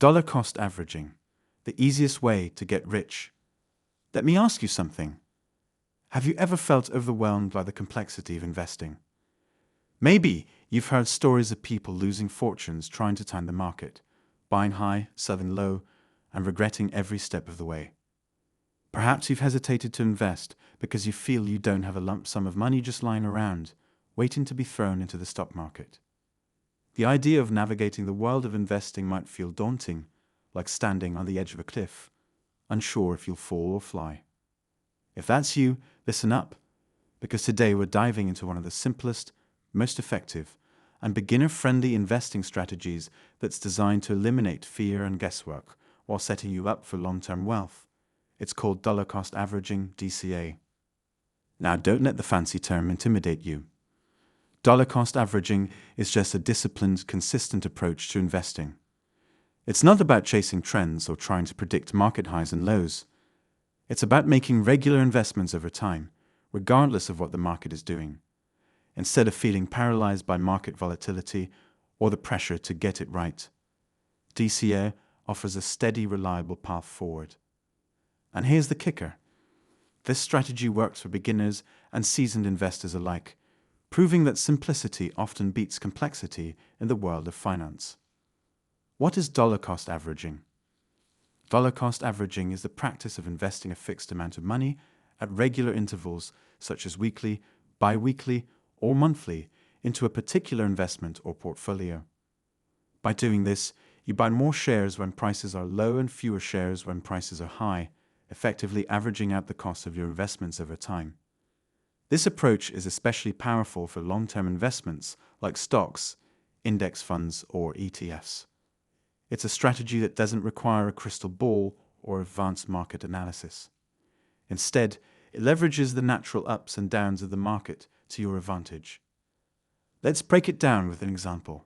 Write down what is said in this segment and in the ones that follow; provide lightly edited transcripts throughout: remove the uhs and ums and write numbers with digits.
Dollar cost averaging, the easiest way to get rich. Let me ask you something. Have you ever felt overwhelmed by the complexity of investing? Maybe you've heard stories of people losing fortunes trying to time the market, buying high, selling low, and regretting every step of the way. Perhaps you've hesitated to invest because you feel you don't have a lump sum of money just lying around, waiting to be thrown into the stock market. The idea of navigating the world of investing might feel daunting, like standing on the edge of a cliff, unsure if you'll fall or fly. If that's you, listen up, because today we're diving into one of the simplest, most effective, and beginner-friendly investing strategies that's designed to eliminate fear and guesswork while setting you up for long-term wealth. It's called dollar cost averaging, DCA. Now, don't let the fancy term intimidate you. Dollar cost averaging is just a disciplined, consistent approach to investing. It's not about chasing trends or trying to predict market highs and lows. It's about making regular investments over time, regardless of what the market is doing, instead of feeling paralyzed by market volatility or the pressure to get it right. DCA offers a steady, reliable path forward. And here's the kicker. This strategy works for beginners and seasoned investors alike, proving that simplicity often beats complexity in the world of finance. What is dollar cost averaging? Dollar cost averaging is the practice of investing a fixed amount of money at regular intervals, such as weekly, bi-weekly, or monthly, into a particular investment or portfolio. By doing this, you buy more shares when prices are low and fewer shares when prices are high, effectively averaging out the cost of your investments over time. This approach is especially powerful for long-term investments like stocks, index funds, or ETFs. It's a strategy that doesn't require a crystal ball or advanced market analysis. Instead, it leverages the natural ups and downs of the market to your advantage. Let's break it down with an example.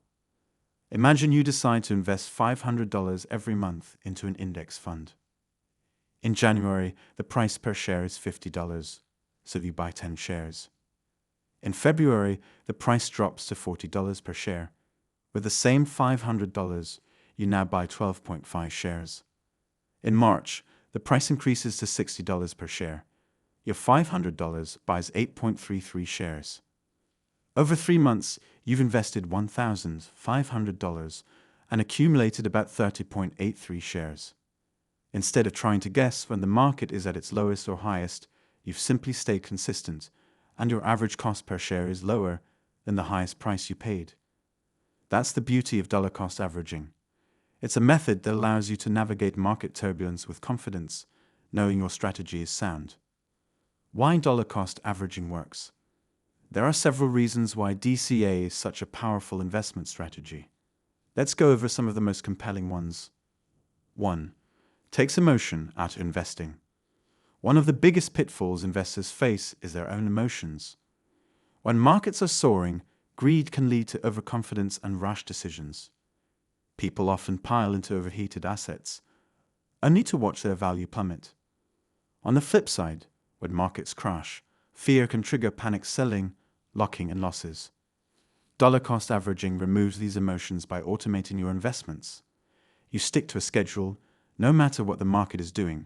Imagine you decide to invest $500 every month into an index fund. In January, the price per share is $50, so you buy 10 shares. In February, the price drops to $40 per share. With the same $500, you now buy 12.5 shares. In March, the price increases to $60 per share. Your $500 buys 8.33 shares. Over 3 months, you've invested $1,500 and accumulated about 30.83 shares. Instead of trying to guess when the market is at its lowest or highest, you've simply stayed consistent, and your average cost per share is lower than the highest price you paid. That's the beauty of dollar cost averaging. It's a method that allows you to navigate market turbulence with confidence, knowing your strategy is sound. Why dollar cost averaging works? There are several reasons why DCA is such a powerful investment strategy. Let's go over some of the most compelling ones. 1. Takes emotion out of investing. One of the biggest pitfalls investors face is their own emotions. When markets are soaring, greed can lead to overconfidence and rash decisions. People often pile into overheated assets, only to watch their value plummet. On the flip side, when markets crash, fear can trigger panic selling, locking in losses. Dollar cost averaging removes these emotions by automating your investments. You stick to a schedule, no matter what the market is doing,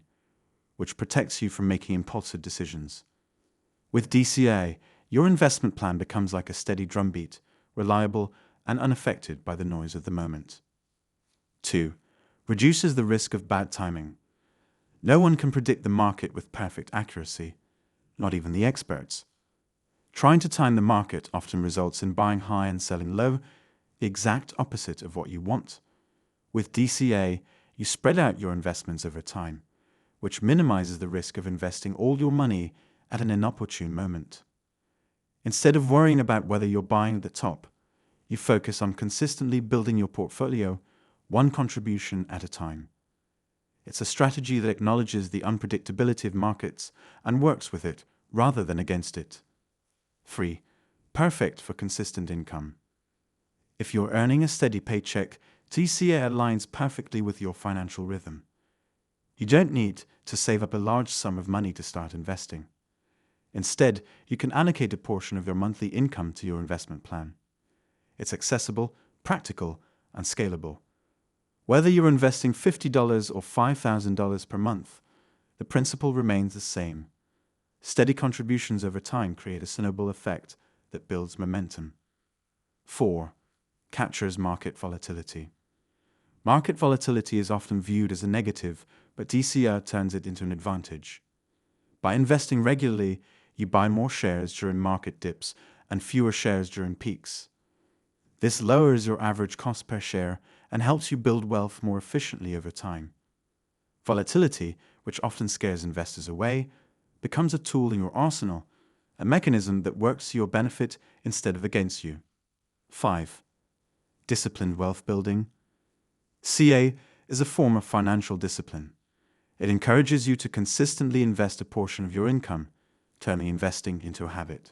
which protects you from making impulsive decisions. With DCA, your investment plan becomes like a steady drumbeat, reliable and unaffected by the noise of the moment. 2. Reduces the risk of bad timing. No one can predict the market with perfect accuracy, not even the experts. Trying to time the market often results in buying high and selling low, the exact opposite of what you want. With DCA, you spread out your investments over time, which minimizes the risk of investing all your money at an inopportune moment. Instead of worrying about whether you're buying at the top, you focus on consistently building your portfolio, one contribution at a time. It's a strategy that acknowledges the unpredictability of markets and works with it rather than against it. 3. Perfect for consistent income. If you're earning a steady paycheck, DCA aligns perfectly with your financial rhythm. You don't need to save up a large sum of money to start investing. Instead, you can allocate a portion of your monthly income to your investment plan. It's accessible, practical, and scalable. Whether you're investing $50 or $5,000 per month, the principle remains the same. Steady contributions over time create a snowball effect that builds momentum. 4. Captures market volatility. Market volatility is often viewed as a negative, but DCA turns it into an advantage. By investing regularly, you buy more shares during market dips and fewer shares during peaks. This lowers your average cost per share and helps you build wealth more efficiently over time. Volatility, which often scares investors away, becomes a tool in your arsenal, a mechanism that works to your benefit instead of against you. 5. Disciplined wealth building. CA is a form of financial discipline. It encourages you to consistently invest a portion of your income, turning investing into a habit.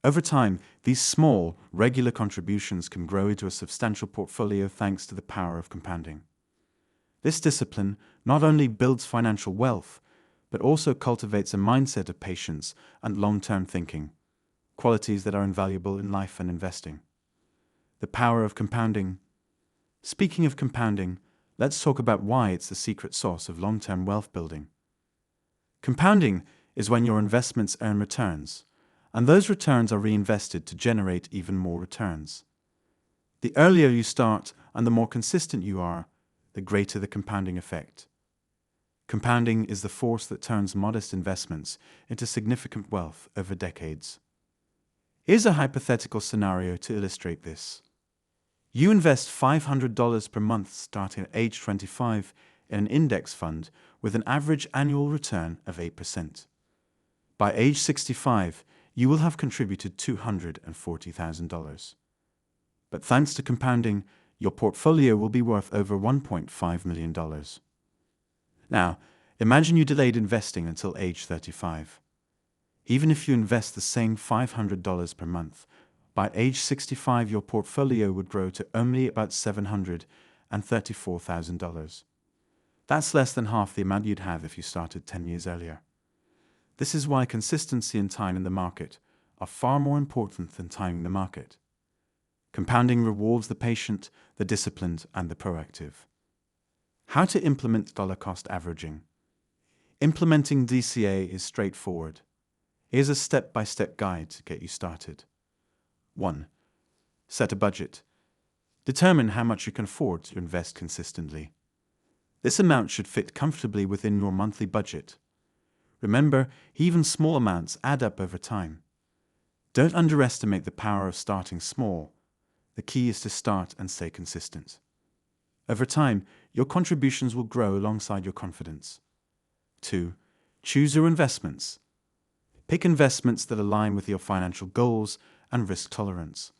Over time, these small, regular contributions can grow into a substantial portfolio thanks to the power of compounding. This discipline not only builds financial wealth, but also cultivates a mindset of patience and long-term thinking, qualities that are invaluable in life and investing. The power of compounding. Speaking of compounding, let's talk about why it's the secret sauce of long-term wealth building. Compounding is when your investments earn returns, and those returns are reinvested to generate even more returns. The earlier you start and the more consistent you are, the greater the compounding effect. Compounding is the force that turns modest investments into significant wealth over decades. Here's a hypothetical scenario to illustrate this. You invest $500 per month starting at age 25 in an index fund with an average annual return of 8%. By age 65, you will have contributed $240,000. But thanks to compounding, your portfolio will be worth over $1.5 million. Now, imagine you delayed investing until age 35. Even if you invest the same $500 per month, by age 65 your portfolio would grow to only about $734,000. That's less than half the amount you'd have if you started 10 years earlier. This is why consistency and time in the market are far more important than timing the market. Compounding rewards the patient, the disciplined, and the proactive. How to implement dollar-cost averaging. Implementing DCA is straightforward. Here's a step-by-step guide to get you started. 1. Set a budget. Determine how much you can afford to invest consistently. This amount should fit comfortably within your monthly budget. Remember, even small amounts add up over time. Don't underestimate the power of starting small. The key is to start and stay consistent. Over time, your contributions will grow alongside your confidence. 2. Choose your investments. Pick investments that align with your financial goals and risk tolerance.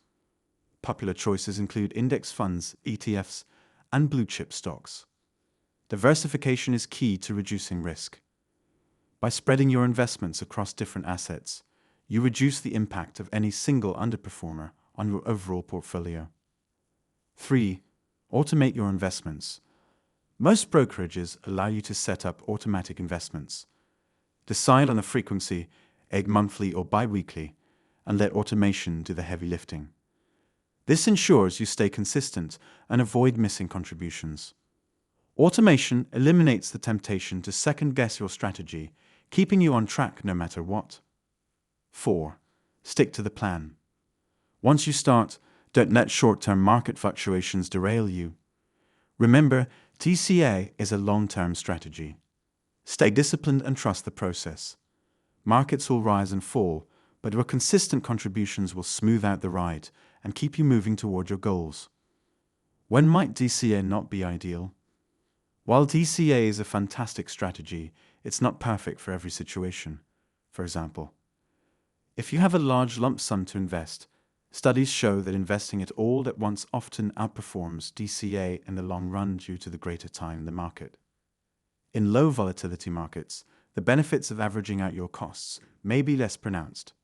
Popular choices include index funds, ETFs, and blue-chip stocks. Diversification is key to reducing risk. By spreading your investments across different assets, you reduce the impact of any single underperformer on your overall portfolio. 3. Automate your investments. Most brokerages allow you to set up automatic investments. Decide on the frequency, monthly or bi-weekly, and let automation do the heavy lifting. This ensures you stay consistent and avoid missing contributions. Automation eliminates the temptation to second-guess your strategy, keeping you on track no matter what. 4. Stick to the plan. Once you start, don't let short-term market fluctuations derail you. Remember, DCA is a long-term strategy. Stay disciplined and trust the process. Markets will rise and fall, but your consistent contributions will smooth out the ride and keep you moving toward your goals. When might DCA not be ideal? While DCA is a fantastic strategy, it's not perfect for every situation. For example, if you have a large lump sum to invest, studies show that investing it all at once often outperforms DCA in the long run due to the greater time in the market. In low volatility markets, the benefits of averaging out your costs may be less pronounced.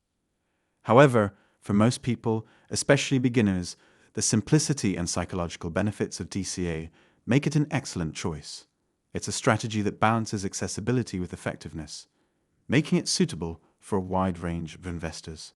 However, for most people, especially beginners, the simplicity and psychological benefits of DCA make it an excellent choice. It's a strategy that balances accessibility with effectiveness, making it suitable for a wide range of investors.